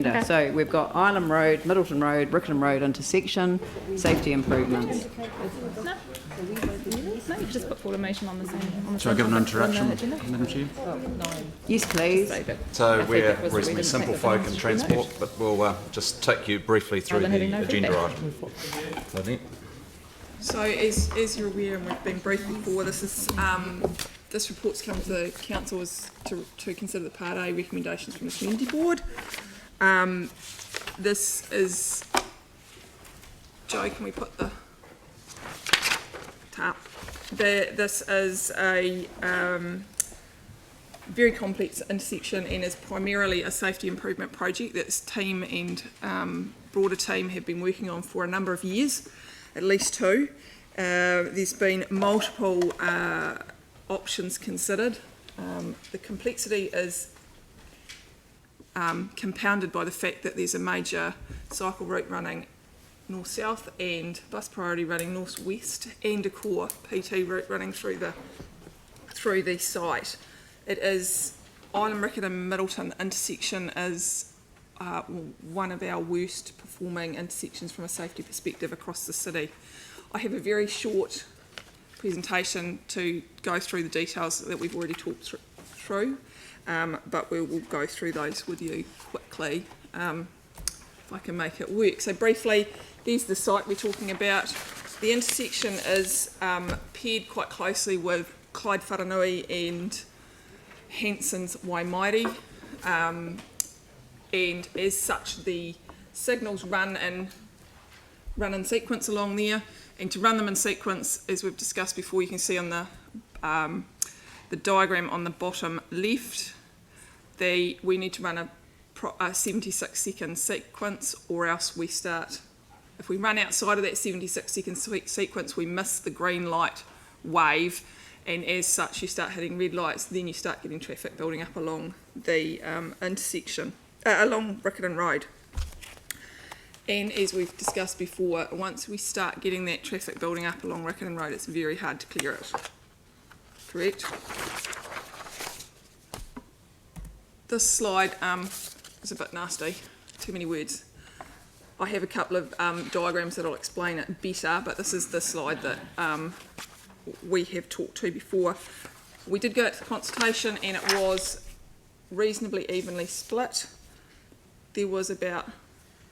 Okay. So we've got IIam Road, Middleton Road, Riccarton Road intersection, safety improvements. No, you just put formation on the same. Shall I give an introduction, Madam Chair? Yes, please. So we're reasonably simple folk in transport, but we'll just take you briefly through the agenda item. So as you're aware, and we've been briefed before, this report's come to the council to consider the Part A recommendations from the Community Board. This is, Joe, can we put the tap? This is a very complex intersection and is primarily a safety improvement project that this team and broader team have been working on for a number of years, at least two. There's been multiple options considered. The complexity is compounded by the fact that there's a major cycle route running north-south and bus priority running north-west and a core PT route running through the site. It is IIam Riccarton Middleton intersection is one of our worst performing intersections from a safety perspective across the city. I have a very short presentation to go through the details that we've already talked through. But we will go through those with you quickly if I can make it work. So briefly, there's the site we're talking about. The intersection is paired quite closely with Clyde Wharanui and Hanson's Waimairi, and as such the signals run in sequence along there, and to run them in sequence, as we've discussed before, you can see on the diagram on the bottom left, we need to run a 76-second sequence, or else we start. If we run outside of that 76-second sequence, we miss the green light wave, and as such, you start hitting red lights. Then you start getting traffic building up along the intersection, along Riccarton Road. And as we've discussed before, once we start getting that traffic building up along Riccarton Road, it's very hard to clear it. Correct. This slide is a bit nasty, too many words. I have a couple of diagrams that will explain it better, but this is the slide that we have talked to before. We did go to consultation and it was reasonably evenly split. There was about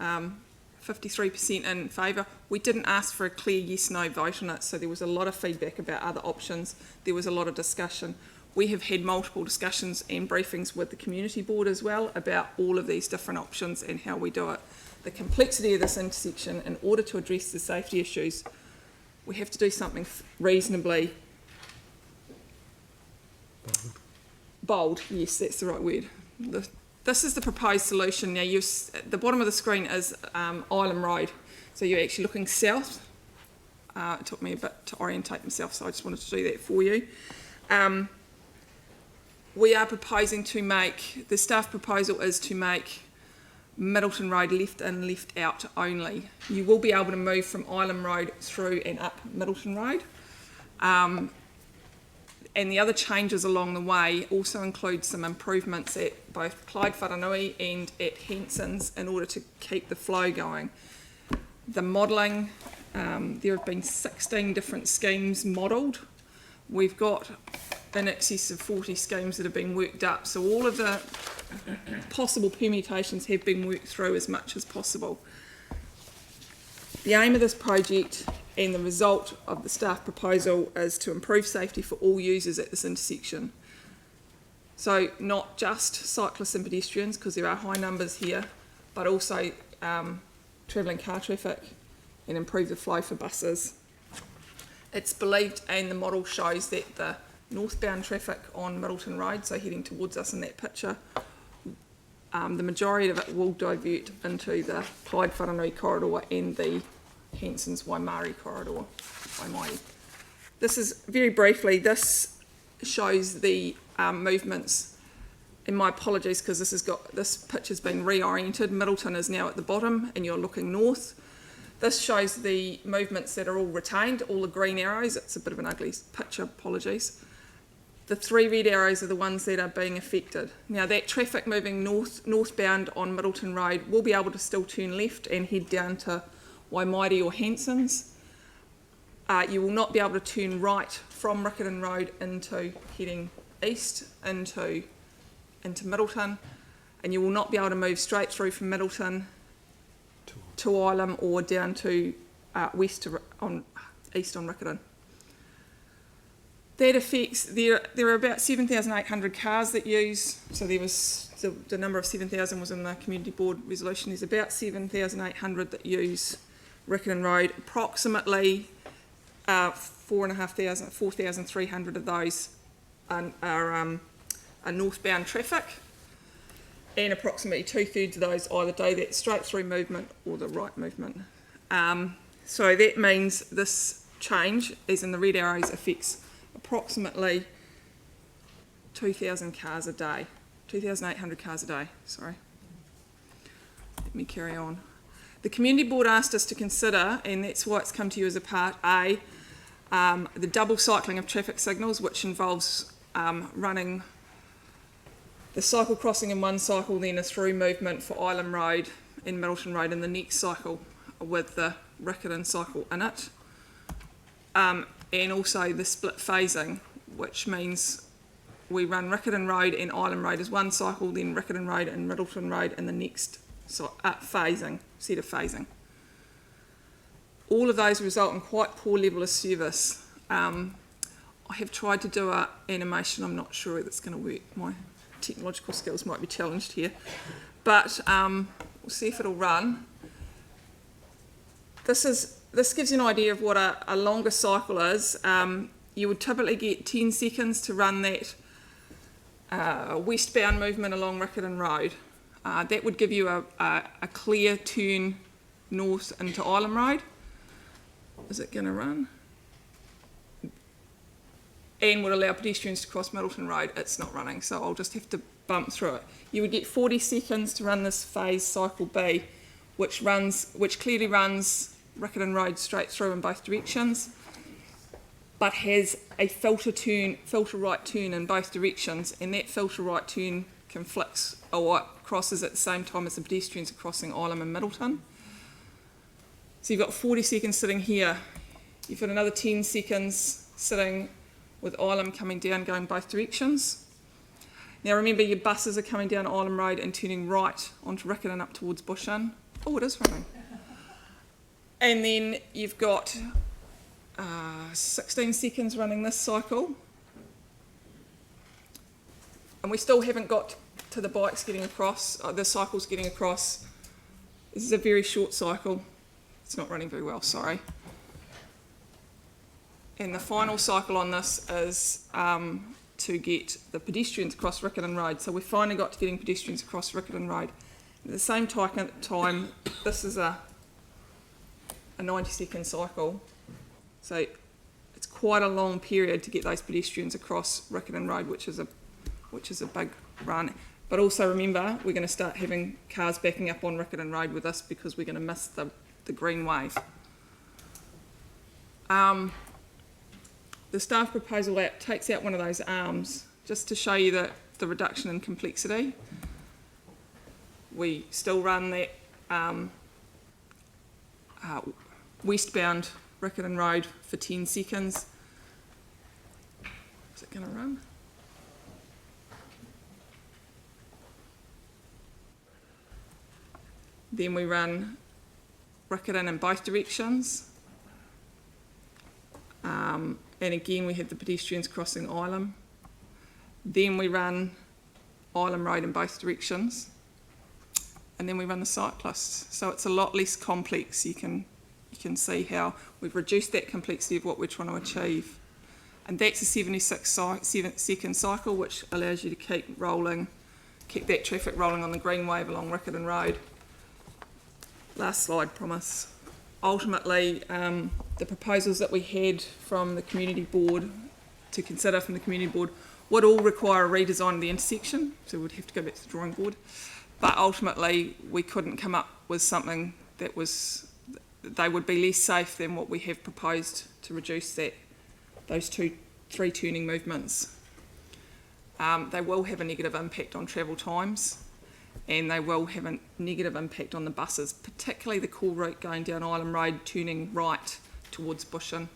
53% in favour. We didn't ask for a clear yes-no vote on it, so there was a lot of feedback about other options. There was a lot of discussion. We have had multiple discussions and briefings with the Community Board as well about all of these different options and how we do it. The complexity of this intersection, in order to address the safety issues, we have to do something reasonably bold. Yes, that's the right word. This is the proposed solution. Now, the bottom of the screen is IIam Road. So you're actually looking south. It took me a bit to orientate myself, so I just wanted to do that for you. We are proposing to make, the staff proposal is to make Middleton Road left in, left out only. You will be able to move from IIam Road through and up Middleton Road. And the other changes along the way also include some improvements at both Clyde Wharanui and at Hanson's in order to keep the flow going. The modelling, there have been 16 different schemes modelled. We've got in excess of 40 schemes that have been worked up, so all of the possible permutations have been worked through as much as possible. The aim of this project and the result of the staff proposal is to improve safety for all users at this intersection. So not just cyclists and pedestrians, because there are high numbers here, but also travelling car traffic, and improve the flow for buses. It's believed, and the model shows, that the northbound traffic on Middleton Road, so heading towards us in that picture, the majority of it will divert into the Clyde Wharanui corridor and the Hanson's Waimairi corridor. This is, very briefly, this shows the movements, and my apologies because this picture's been reoriented. Middleton is now at the bottom and you're looking north. This shows the movements that are all retained, all the green arrows. It's a bit of an ugly picture, apologies. The 3 red arrows are the ones that are being affected. Now that traffic moving northbound on Middleton Road will be able to still turn left and head down to Waimairi or Hanson's. You will not be able to turn right from Riccarton Road into heading east into Middleton, and you will not be able to move straight through from Middleton to IIam or down to east on Riccarton. That affects, there are about 7,800 cars that use, so there was, the number of 7,000 was in the Community Board resolution. There's about 7,800 that use Riccarton Road. Approximately 4,300 of those are northbound traffic, and approximately 2/3 of those either do that straight through movement or the right movement. So that means this change, as in the red arrows, affects approximately 2,000 cars a day, 2,800 cars a day, sorry. Let me carry on. The Community Board asked us to consider, and that's why it's come to you as a part A, the double cycling of traffic signals, which involves running the cycle crossing in one cycle, then a through movement for IIam Road and Middleton Road in the next cycle with the Riccarton cycle in it. And also the split phasing, which means we run Riccarton Road and IIam Road as one cycle, then Riccarton Road and Middleton Road in the next set of phasing. All of those result in quite poor level of service. I have tried to do an animation. I'm not sure that's going to work. My technological skills might be challenged here, but we'll see if it'll run. This gives you an idea of what a longer cycle is. You would typically get 10 seconds to run that westbound movement along Riccarton Road. That would give you a clear turn north into IIam Road. Is it going to run? And would allow pedestrians to cross Middleton Road. It's not running, so I'll just have to bump through it. You would get 40 seconds to run this phase cycle B, which clearly runs Riccarton Road straight through in both directions, but has a filter right turn in both directions, and that filter right turn conflicts or crosses at the same time as the pedestrians are crossing IIam and Middleton. So you've got 40 seconds sitting here. You've got another 10 seconds sitting with IIam coming down, going both directions. Now remember, your buses are coming down IIam Road and turning right onto Riccarton up towards Bush Inn. Oh, it is running. And then you've got 16 seconds running this cycle. And we still haven't got to the bikes getting across, the cycles getting across. This is a very short cycle. It's not running very well, sorry. And the final cycle on this is to get the pedestrians across Riccarton Road. So we finally got to getting pedestrians across Riccarton Road. At the same time, this is a 90-second cycle. So it's quite a long period to get those pedestrians across Riccarton Road, which is a big run. But also remember, we're going to start having cars backing up on Riccarton Road with us because we're going to miss the green wave. The staff proposal app takes out one of those arms just to show you the reduction in complexity. We still run that westbound Riccarton Road for 10 seconds. Is it going to run? Then we run Riccarton in both directions. And again, we have the pedestrians crossing IIam. Then we run IIam Road in both directions. And then we run the cyclists. So it's a lot less complex. You can see how we've reduced that complexity of what we're trying to achieve. And that's a 76-second cycle, which allows you to keep that traffic rolling on the green wave along Riccarton Road. Last slide, promise. Ultimately, the proposals that we had from the Community Board to consider from the Community Board would all require a redesign of the intersection, so we'd have to go back to the drawing board. But ultimately, we couldn't come up with something that they would be less safe than what we have proposed to reduce those three turning movements. They will have a negative impact on travel times, and they will have a negative impact on the buses, particularly the core route going down IIam Road, turning right towards Bushin.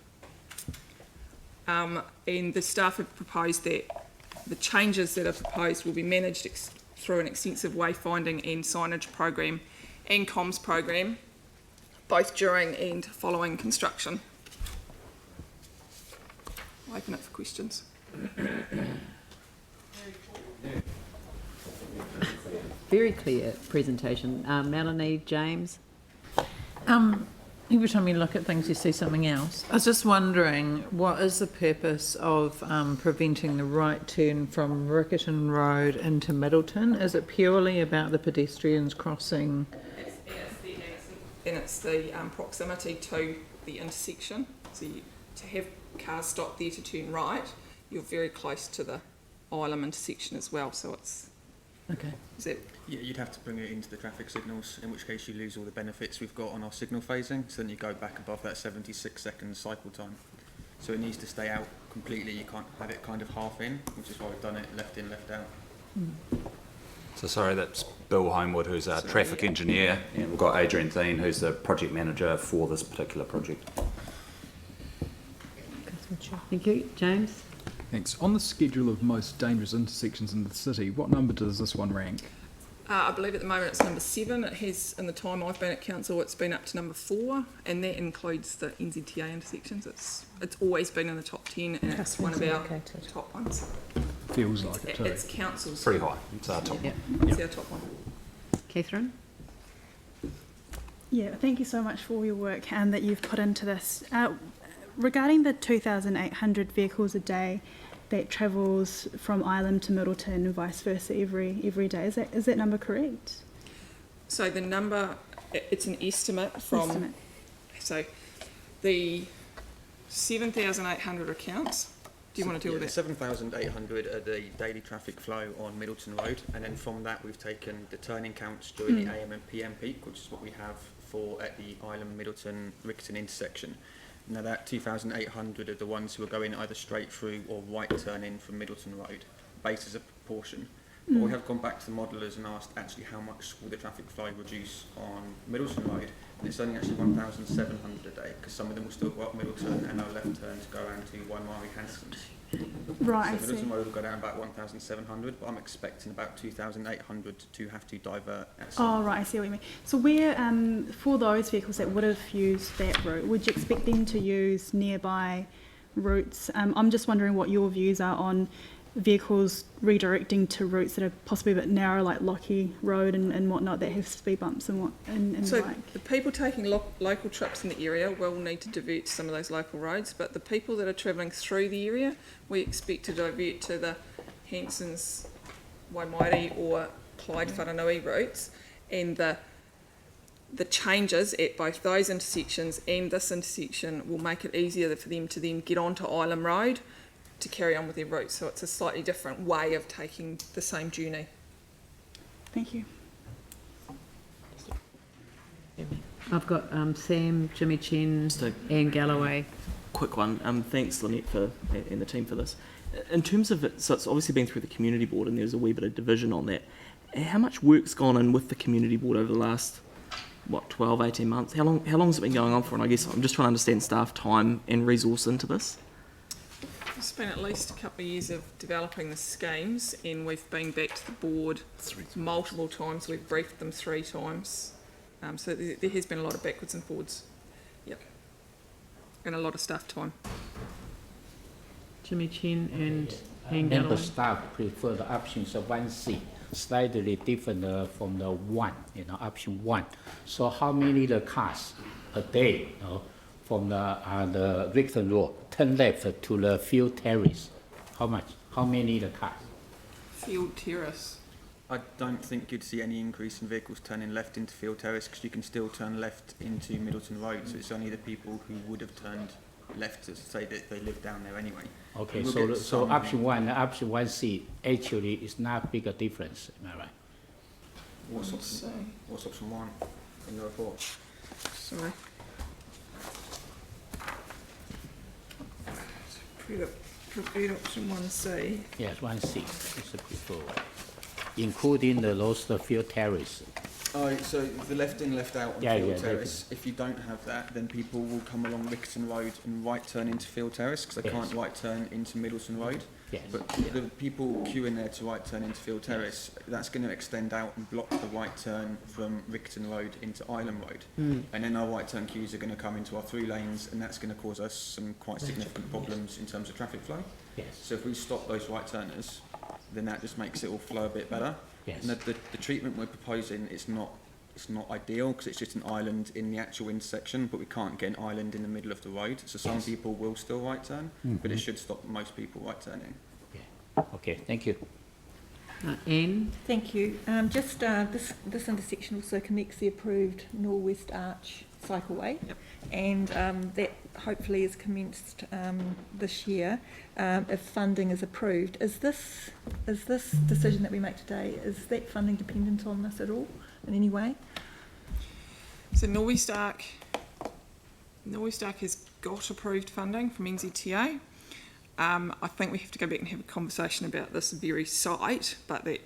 And the staff have proposed that the changes that are proposed will be managed through an extensive wayfinding and signage program and comms program, both during and following construction. I'll open it for questions. Very clear presentation. Melanie, James? Every time you look at things, you see something else. I was just wondering, what is the purpose of preventing the right turn from Riccarton Road into Middleton? Is it purely about the pedestrians crossing? It's the proximity to the intersection. So to have cars stop there to turn right, you're very close to the IIam intersection as well. So it's Okay. is that Yeah, you'd have to bring it into the traffic signals, in which case you lose all the benefits we've got on our signal phasing, so then you go back above that 76-second cycle time. So it needs to stay out completely, you can't have it kind of half in, which is why we've done it left in, left out. So sorry, that's Bill Homewood, who's our traffic engineer, and we've got Adrian Thien, who's the project manager for this particular project. Thank you. James? Thanks. On the schedule of most dangerous intersections in the city, what number does this one rank? I believe at the moment it's number 7. It has, in the time I've been at council, it's been up to number 4, and that includes the NZTA intersections. It's always been in the top 10, and it's one of our top ones. Feels like it too. It's council's. Pretty high. It's our top. Yeah. It's our top one. Catherine? Yeah, thank you so much for all your work that you've put into this. Regarding the 2,800 vehicles a day that travels from IIam to Middleton and vice versa every day, is that number correct? So the number, it's an estimate from. So the 7,800 accounts. Do you want to deal with that? 7,800 are the daily traffic flow on Middleton Road, and then from that we've taken the turning counts during the AM and PM peak, which is what we have for at the IIam Middleton Riccarton intersection. Now that 2,800 are the ones who are going either straight through or right turn in from Middleton Road, based as a proportion. But we have gone back to the modellers and asked actually how much will the traffic flow reduce on Middleton Road, and it's only actually 1,700 a day, because some of them will still go up Middleton and our left turn to go around to Waimari Hansons. Right, So I see. Middleton Road will go down about 1,700, but I'm expecting about 2,800 to have to divert at some. Oh, right, I see what you mean. So where, for those vehicles that would have used that route, would you expect them to use nearby routes? I'm just wondering what your views are on vehicles redirecting to routes that are possibly a bit narrow, like Lockie Road and whatnot, that have speed bumps and So the like. the people taking local trips in the area will need to divert to some of those local roads, but the people that are travelling through the area, we expect to divert to the Hansons, Waimairi or Clyde Whananui routes, and the changes at both those intersections and this intersection will make it easier for them to then get onto IIam Road to carry on with their route. So it's a slightly different way of taking the same journey. Thank you. I've got Sam, Jimmy Chen, Anne Galloway. Quick one. Thanks, Lynette, and the team for this. In terms of it, so it's obviously been through the community board, and there's a wee bit of division on that. How much work's gone in with the community board over the last 12, 18 months? How long has it been going on for? And I guess I'm just trying to understand staff time and resource into this. It's been at least a couple of years of developing the schemes, and we've been back to the board multiple times. We've briefed them 3 times. So there has been a lot of backwards and forwards. Yep. And a lot of staff time. Jimmy Chen and Anne Member Galloway. staff prefer the options of 1C, slightly different from the 1, option 1. So how many the cars a day, from the Riccarton Road, turn left to the field terrace? How much? How many the cars? Field Terrace. I don't think you'd see any increase in vehicles turning left into Field Terrace, because you can still turn left into Middleton Road, so it's only the people who would have turned left to say that they live down there anyway. Okay, We'll so get so some- option 1 and option 1C actually is not big a difference, am I right? What's So, option 1 in the report? sorry. preferred option 1C. Yes, 1C is the preferred, including the field terrace. Oh, so the left in, left out on Yeah, Field yeah, Terrace. If you don't have that, then people will come along Riccarton Road and right turn into Field Terrace because they Yes. can't right turn into Middleton Road. Yes. But the people queuing there to right turn into Field Terrace, that's going to extend out and block the right turn from Riccarton Road into IIam Road. And then our right turn queues are going to come into our through lanes, and that's going to cause us some quite significant problems in terms of traffic flow. Yes. So if we stop those right turners, then that just makes it all flow a bit better. Yes. And the treatment we're proposing is not ideal because it's just an island in the actual intersection, but we can't get an island in the middle of the road. So some people will still right turn, but it should stop most people right turning. Yeah. Okay, thank you. Anne? Thank you. This intersection also connects the approved Norwest Arch cycleway, and that hopefully is commenced this year if funding is approved. Is this decision that we make today, is that funding dependent on this at all in any way? So Norwest Arch has got approved funding from NZTA. I think we have to go back and have a conversation about this very site, but that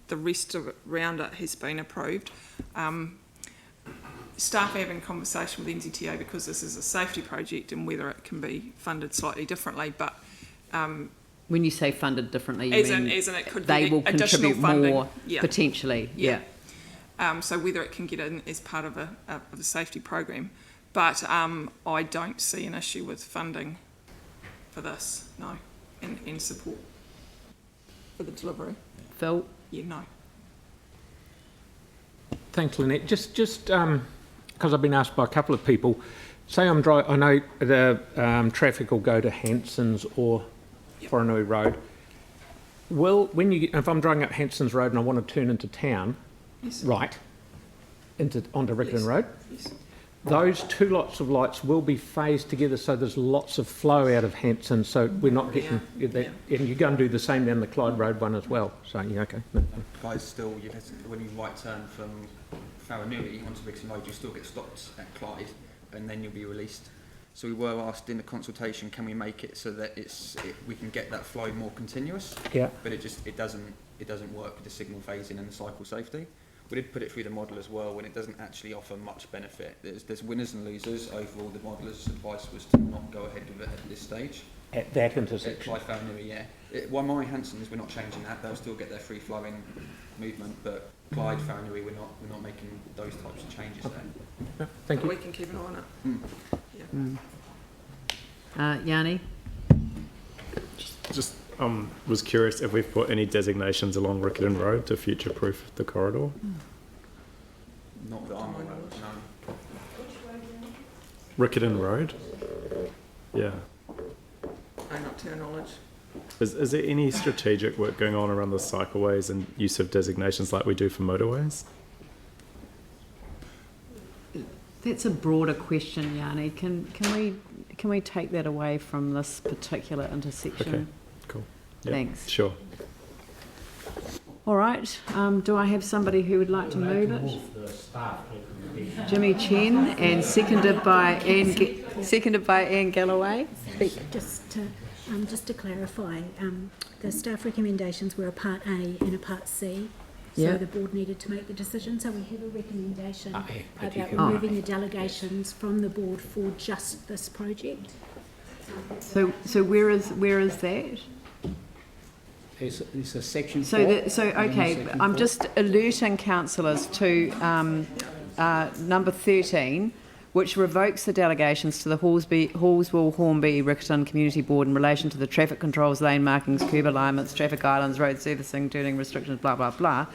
the rest of it around it has been approved. Staff are having a conversation with NZTA because this is a safety project and whether it can be funded slightly differently. But When you say funded differently, you as mean in it could they be will additional contribute funding. more Yeah. potentially. Yeah. So whether it can get in as part of a safety program, but I don't see an issue with funding for this, no, and support for the delivery. Phil? Yeah, no. Thanks, Lynette. Just because I've been asked by a couple of people, say I'm driving, I know the traffic will go to Hanson's or Whanganui Road. If I'm driving up Hanson's Road and I want to turn into town, Yes. right, onto Riccarton Yes. Road, Yes. those two lots of lights will be phased together so there's lots of flow out of Hanson, so we're not getting that. And you're going to do the same down the Clyde Road one as well. So, yeah, okay. Guys, still, when you right turn from Whanganui onto Riccarton Road, you still get stopped at Clyde, and then you'll be released. So we were asked in the consultation, can we make it so that we can get that flow more continuous? Yeah. But it doesn't work with the signal phasing and the cycle safety. We did put it through the model as well, and it doesn't actually offer much benefit. There's winners and losers. Overall, the modeller's advice was to not go ahead with it at this stage. At that intersection? At Clyde Whanganui, yeah. Waimarie Hanson's, we're not changing that. They'll still get their free-flowing movement, but Clyde Whanganui, we're not making those types of changes there. Yeah, thank you. We can keep an eye on it. Yanni? Just was curious if we've put any designations along Riccarton Road to future-proof the corridor. Not that I'm aware of, no. Riccarton Road? Yeah. No, not to our knowledge. Is there any strategic work going on around the cycleways and use of designations like we do for motorways? That's a broader question, Yanni. Can we take that away from this particular intersection? Okay, cool. Yep, Thanks. Sure. All right. Do I have somebody who would like to move it? The staff recommendation. Jimmy Chen, and seconded by Anne Galloway. Just to clarify, the staff recommendations were a Part A and a Part C. So Yeah. the board needed to make the decision. So we have a recommendation about particular. removing the delegations from the board for just this project. So where is that? It's a section So 4. okay, Section I'm 4. just alerting councillors to number 13, which revokes the delegations to the Hallsville, Hornby, Riccarton Community Board in relation to the traffic controls, lane markings, curb alignments, traffic islands, road servicing, turning restrictions, blah, blah, blah.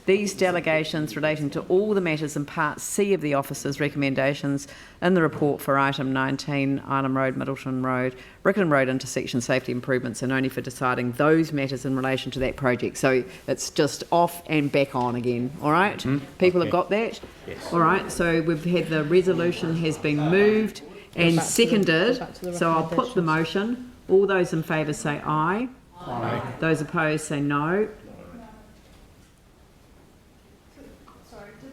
These delegations relating to all the matters in Part C of the officer's recommendations in the report for item 19, IIam Road, Middleton Road, Riccarton Road intersection safety improvements, and only for deciding those matters in relation to that project. So it's just off and back on again, all right? People have got that? Yes. All right, so we've had the resolution has been moved and seconded, so I'll put the motion. All those in favour say aye. Aye. Those opposed say no.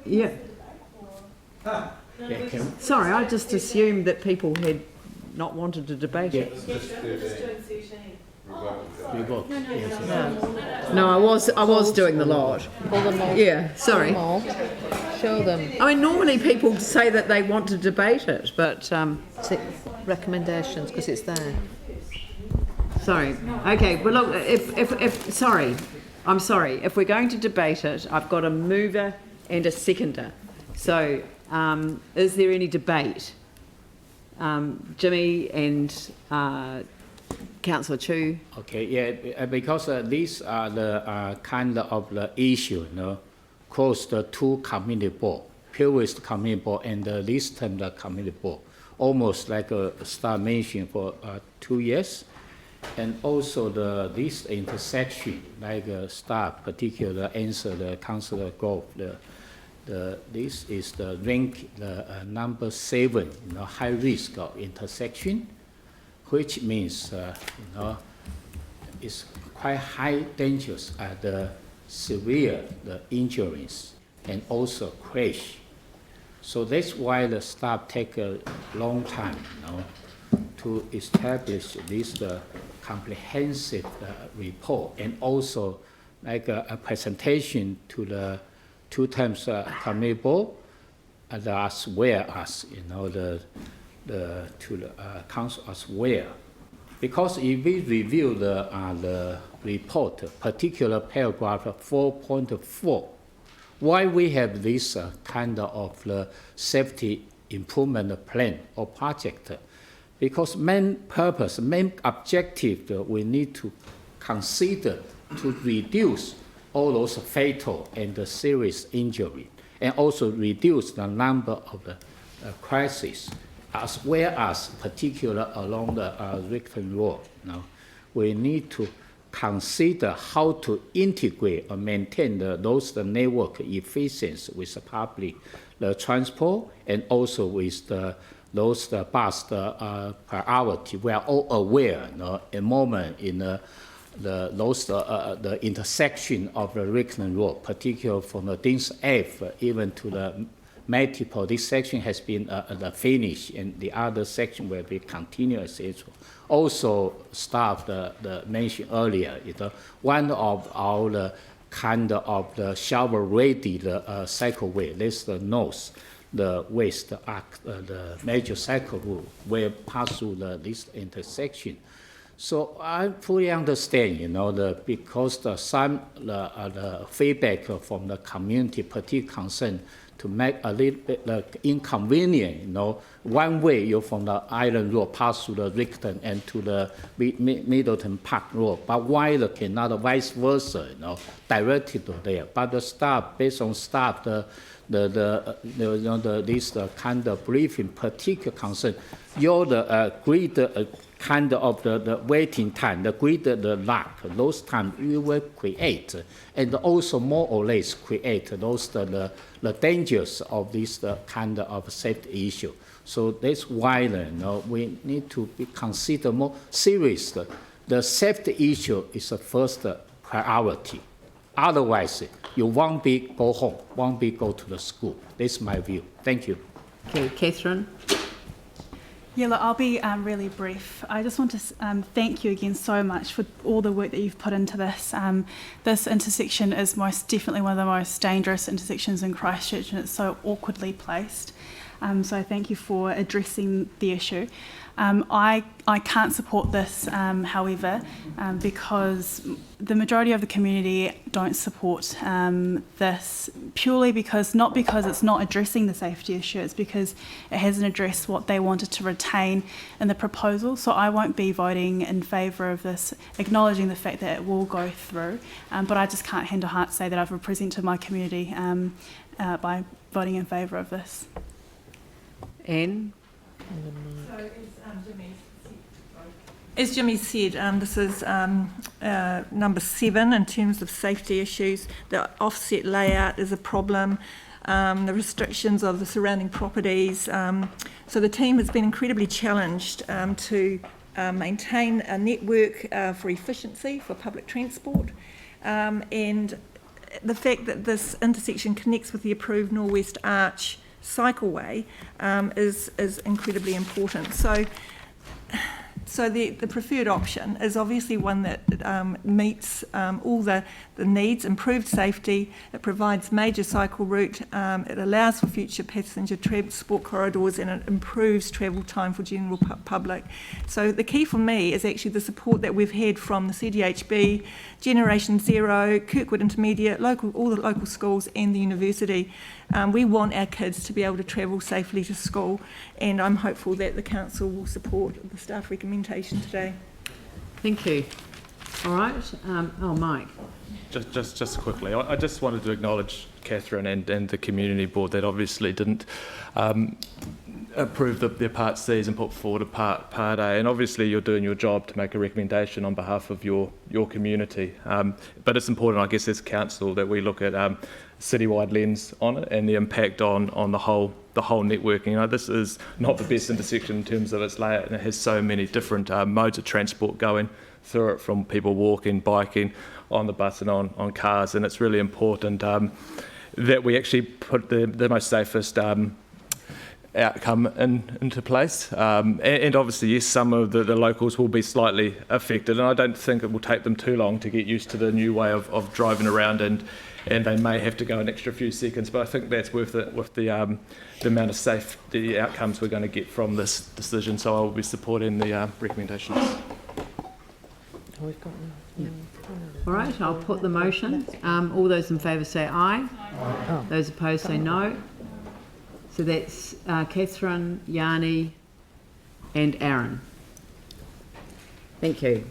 Yeah. Sorry, I just assumed that people had not wanted to debate it. No, I was doing the lot. Pull them all. Yeah, sorry. Pull them all. Show them. I mean, normally people say that they want to debate it, but Recommendations, because it's there. sorry. Okay, well look, I'm sorry. If we're going to debate it, I've got a mover and a seconder. So, is there any debate? Jimmy and Councillor Chu. Okay, yeah, because these are the kind of the issue, close the two community board, previous community board and this time the community board, almost like a start mentioned for 2 years. And also this intersection, like staff particular answer the Councillor Grove, this is the rank number 7, high risk of intersection, which means it's quite high dangerous at the severe injuries and also crash. So that's why the staff take a long time to establish this comprehensive report, and also like a presentation to the 2 times committee board, as well as to the council as well. Because if we review the report, particular paragraph 4.4, why we have this kind of the safety improvement plan or project? Because main purpose, main objective we need to consider to reduce all those fatal and serious injury, and also reduce the number of the crises, as well as particular along the Riccarton Road. We need to consider how to integrate or maintain those network efficiency with the public transport, and also with those bus priority. We are all aware, a moment in the intersection of the Riccarton Road, particularly from the Dean's Ave even to the multiple. This section has been finished, and the other section will be continuous. Also, staff mentioned earlier, one of our kind of the shovel-ready cycleway. That's the north, the west, the major cycle route will pass through this intersection. So I fully understand, because the feedback from the community, particularly concern to make a little bit inconvenient, one way from the Island Road pass through the Riccarton and to the Middleton Park Road, but why cannot vice versa, directed to there? But the staff, based on staff, this kind of briefing, particular concern, agreed kind of the waiting time, the lack, those times we will create, and also more or less create those the dangers of this kind of safety issue. So that's why we need to consider more serious. The safety issue is the first priority. Otherwise, you won't be go home, won't be go to the school. That's my view. Thank you. Okay, Catherine. Yeah, look, I'll be really brief. I just want to thank you again so much for all the work that you've put into this. This intersection is most definitely one of the most dangerous intersections in Christchurch, and it's so awkwardly placed. So thank you for addressing the issue. I can't support this, however, because the majority of the community don't support this purely not because it's not addressing the safety issue, it's because it hasn't addressed what they wanted to retain in the proposal. So I won't be voting in favour of this, acknowledging the fact that it will go through, but I just can't hand to heart say that I've represented my community by voting in favour of this. Anne? So as Jimmy said, this is number 7 in terms of safety issues. The offset layout is a problem, the restrictions of the surrounding properties. So the team has been incredibly challenged to maintain a network for efficiency for public transport, and the fact that this intersection connects with the approved Northwest Arch cycleway is incredibly important. So So the preferred option is obviously one that meets all the needs, improved safety, it provides major cycle route, it allows for future passenger transport corridors, and it improves travel time for general public. So the key for me is actually the support that we've had from the CDHB, Generation Zero, Kirkwood Intermediate, all the local schools and the university. We want our kids to be able to travel safely to school, and I'm hopeful that the council will support the staff recommendation today. Thank you. All right. Mike. Just quickly, I just wanted to acknowledge Catherine and the community board that obviously didn't approve their Part Cs and put forward a Part A, and obviously you're doing your job to make a recommendation on behalf of your community. But it's important, I guess, as council that we look at citywide lens on it and the impact on the whole networking. You know, this is not the best intersection in terms of its layout, and it has so many different modes of transport going through it, from people walking, biking, on the bus and on cars, and it's really important that we actually put the most safest outcome into place. And obviously, yes, some of the locals will be slightly affected, and I don't think it will take them too long to get used to the new way of driving around, and they may have to go an extra few seconds, but I think that's worth it with the amount of safety outcomes we're going to get from this decision, so I will be supporting the recommendations. All right, I'll put the motion. All those in favour say aye. Aye. Those opposed say no. So that's Catherine, Yanni and Aaron. Thank you.